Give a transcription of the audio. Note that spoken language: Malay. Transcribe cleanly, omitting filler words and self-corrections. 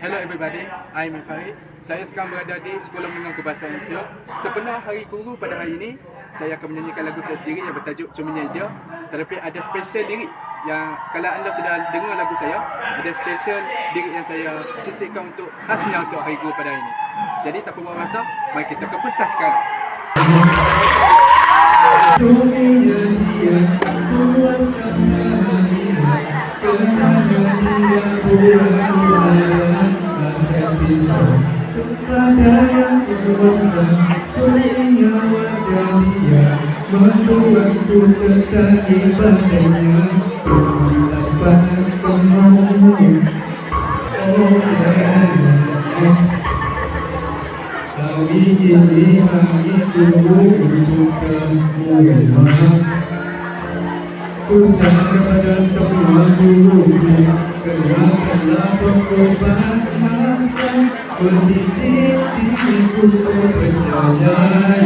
Hello everybody, I'm Faris. Saya sekarang berada di Sekolah Menengah Kebahasaan Malaysia. Sepenuh hari guru pada hari ini, saya akan menyanyikan lagu saya sendiri yang bertajuk Cerminnya Dia. Tetapi ada special lirik yang kalau anda sudah dengar lagu saya, ada special lirik yang saya sisihkan untuk khasnya untuk hari guru pada hari ini. Jadi tanpa buang masa, mari kita ke pentas sekarang. Cerminnya Dia, kuasanya kepada yang kuasa, punya wajah dia, membuatku tertarik padanya, dapat kamu. Kau ini hatiku untuk kamu. Putar kepada semua guruku, kenalkanlah perubahan masa, pendidik diriku percaya.